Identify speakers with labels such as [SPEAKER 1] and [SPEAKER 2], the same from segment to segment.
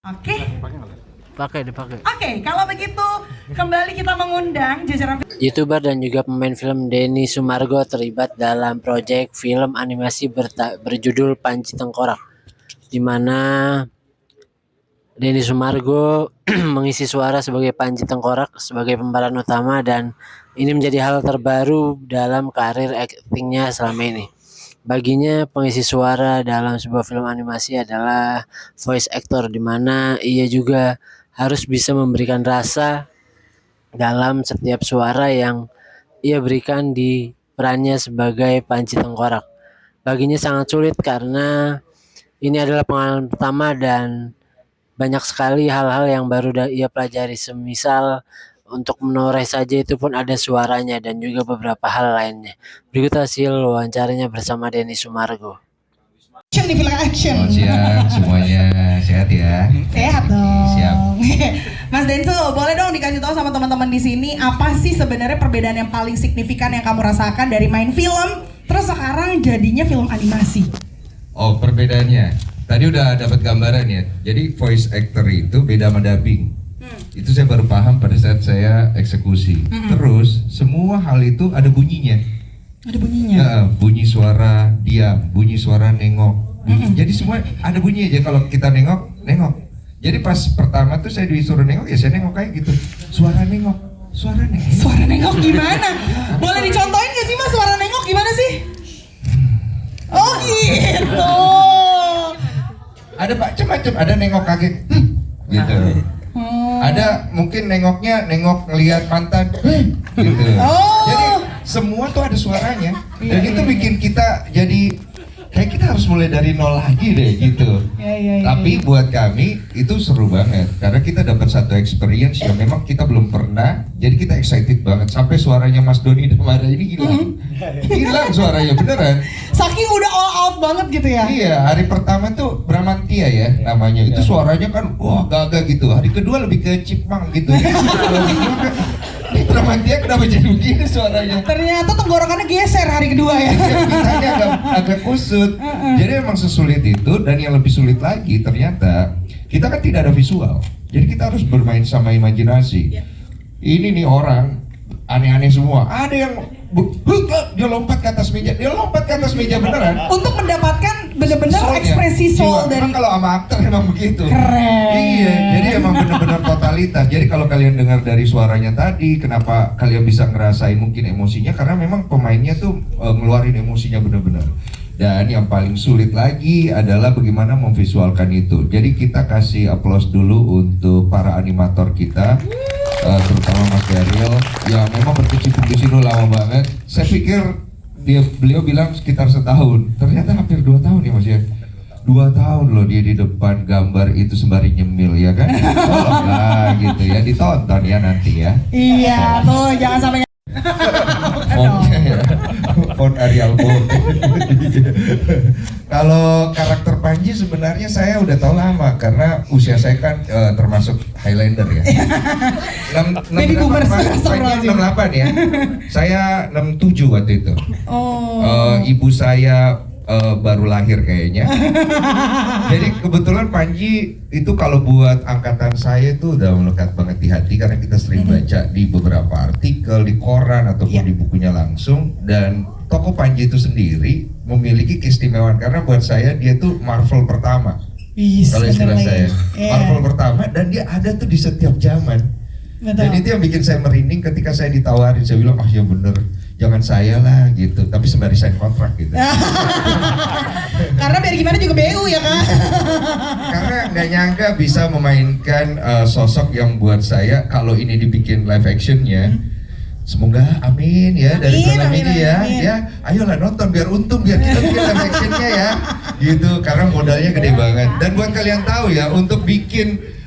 [SPEAKER 1] Oke.
[SPEAKER 2] Dipakai.
[SPEAKER 1] Oke, kalau begitu kembali kita mengundang jajaran
[SPEAKER 2] YouTuber dan juga pemain film Denny Sumargo terlibat dalam proyek film animasi berjudul Panji Tengkorak, di mana Denny Sumargo mengisi suara sebagai Panji Tengkorak sebagai pemeran utama, dan ini menjadi hal terbaru dalam karir aktingnya selama ini. Baginya, pengisi suara dalam sebuah film animasi adalah voice actor, di mana ia juga harus bisa memberikan rasa dalam setiap suara yang ia berikan di perannya sebagai Panji Tengkorak. Baginya sangat sulit karena ini adalah pengalaman pertama dan banyak sekali hal-hal yang baru ia pelajari, semisal untuk menoreh saja itu pun ada suaranya dan juga beberapa hal lainnya. Berikut hasil wawancaranya bersama Denny Sumargo.
[SPEAKER 1] action di film action.
[SPEAKER 3] Selamat siang semuanya, sehat ya?
[SPEAKER 1] Sehat dong.
[SPEAKER 3] Siap.
[SPEAKER 1] Mas Densu, boleh dong dikasih tahu sama teman-teman di sini apa sih sebenarnya perbedaan yang paling signifikan yang kamu rasakan dari main film terus sekarang jadinya film animasi?
[SPEAKER 3] Oh, perbedaannya. Tadi udah dapat gambaran ya. Jadi voice actor itu beda sama dubbing. Itu saya baru paham pada saat saya eksekusi. Terus semua hal itu ada bunyinya.
[SPEAKER 1] Ada bunyinya.
[SPEAKER 3] Ya, bunyi suara diam, bunyi suara nengok. Jadi semua ada bunyi aja. Kalau kita nengok. Jadi pas pertama tuh saya disuruh nengok, ya saya nengok kayak gitu. Suara nengok.
[SPEAKER 1] Suara nengok gimana? Boleh dicontohin gak sih Mas suara nengok gimana sih? Oh gitu.
[SPEAKER 3] Ada macam-macam. Ada nengok kaget, gitu. Ada mungkin nengoknya nengok ngelihat mantan, gitu. Jadi semua tuh ada suaranya. Dan itu bikin kita jadi kayak kita harus mulai dari nol lagi deh gitu. Tapi buat kami itu seru banget karena kita dapat satu experience yang memang kita belum pernah. Jadi kita excited banget sampai suaranya Mas Doni Damara ini hilang suaranya beneran.
[SPEAKER 1] Saking udah all out banget gitu ya?
[SPEAKER 3] Iya, hari pertama tuh Bramantia ya namanya. Itu suaranya kan wah gagah gitu. Hari kedua lebih ke Cipang gitu. Ini Bramantia kenapa jadi begini suaranya?
[SPEAKER 1] Ternyata tenggorokannya geser hari kedua ya.
[SPEAKER 3] Kitanya agak kusut. Jadi emang sesulit itu, dan yang lebih sulit lagi ternyata kita kan tidak ada visual. Jadi kita harus bermain sama imajinasi. Ini nih orang aneh-aneh semua. Ada yang dia lompat ke atas meja, beneran.
[SPEAKER 1] Untuk mendapatkan benar-benar ekspresi soul dari.
[SPEAKER 3] Memang kalau sama aktor emang begitu.
[SPEAKER 1] Keren.
[SPEAKER 3] Iya, jadi emang benar-benar totalitas. Jadi kalau kalian dengar dari suaranya tadi, kenapa kalian bisa ngerasain mungkin emosinya? Karena memang pemainnya tuh ngeluarin emosinya benar-benar. Dan yang paling sulit lagi adalah bagaimana memvisualkan itu. Jadi kita kasih aplaus dulu untuk para animator kita, terutama Mas Daryl yang memang berkecimpung di sini lama banget. Saya pikir beliau bilang sekitar setahun, ternyata hampir 2 tahun ya Mas ya. 2 tahun loh dia di depan gambar itu sembari nyemil ya kan. Tolonglah gitu ya, ditonton ya nanti ya.
[SPEAKER 1] Iya tuh, jangan sampai.
[SPEAKER 3] Fontnya ya, font Arial Bold. Kalau karakter Panji sebenarnya saya udah tahu lama karena usia saya kan termasuk Highlander ya.
[SPEAKER 1] Baby boomer,
[SPEAKER 3] Panji 68 ya. Saya 67 waktu itu. Ibu saya baru lahir kayaknya. Jadi kebetulan Panji itu kalau buat angkatan saya itu udah melekat banget di hati karena kita sering baca di beberapa artikel di koran ataupun di bukunya langsung. Dan tokoh Panji itu sendiri memiliki keistimewaan karena buat saya dia tuh Marvel pertama. Kalau istilah saya Marvel pertama, dan dia ada tuh di setiap zaman. Dan itu yang bikin saya merinding ketika saya ditawarin. Saya bilang, oh ya bener, jangan saya lah gitu. Tapi sembari sign kontrak gitu.
[SPEAKER 1] Karena biar gimana juga BU ya kan.
[SPEAKER 3] Karena nggak nyangka bisa memainkan sosok yang buat saya kalau ini dibikin live actionnya. Semoga amin ya dari film ini ya. Ya, ayolah nonton biar untung, biar kita bikin live actionnya ya. Gitu, karena modalnya gede banget. Dan buat kalian tahu ya, untuk bikin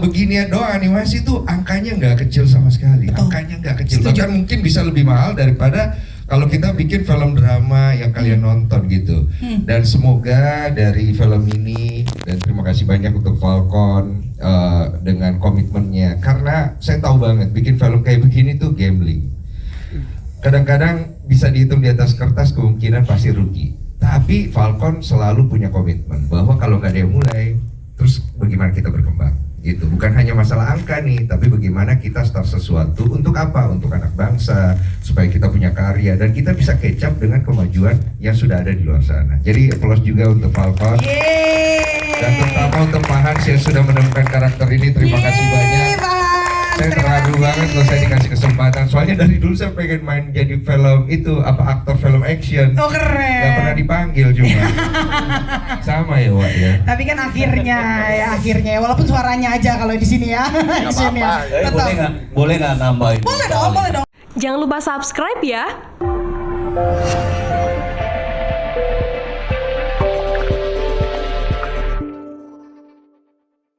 [SPEAKER 3] beginian doang animasi tuh angkanya nggak kecil sama sekali. Angkanya nggak kecil. Bahkan mungkin bisa lebih mahal daripada kalau kita bikin film drama yang kalian nonton gitu. Dan semoga dari film ini, dan terima kasih banyak untuk Falcon dengan komitmennya. Karena saya tahu banget bikin film kayak begini tuh gambling. Kadang-kadang bisa dihitung di atas kertas, kemungkinan pasti rugi. Tapi Falcon selalu punya komitmen bahwa kalau nggak ada yang mulai, terus bagaimana bagaimana kita berkembang. Itu bukan hanya masalah angka nih, tapi bagaimana kita start sesuatu untuk apa? Untuk anak bangsa, supaya kita punya karya dan kita bisa catch up dengan kemajuan yang sudah ada di luar sana. Jadi applause juga untuk Falcon dan terutama untuk Pak Hans yang sudah menemukan karakter ini. Terima kasih banyak. Saya terharu banget kalau saya dikasih kesempatan. Soalnya dari dulu saya pengen main jadi film itu, aktor film action.
[SPEAKER 1] Oh keren.
[SPEAKER 3] Gak pernah dipanggil cuma. Sama ya Wak ya.
[SPEAKER 1] Tapi kan akhirnya walaupun suaranya aja kalau di sini ya. Di sini ya.
[SPEAKER 4] Boleh nggak nambahin?
[SPEAKER 1] Boleh dong.
[SPEAKER 5] Jangan lupa subscribe ya.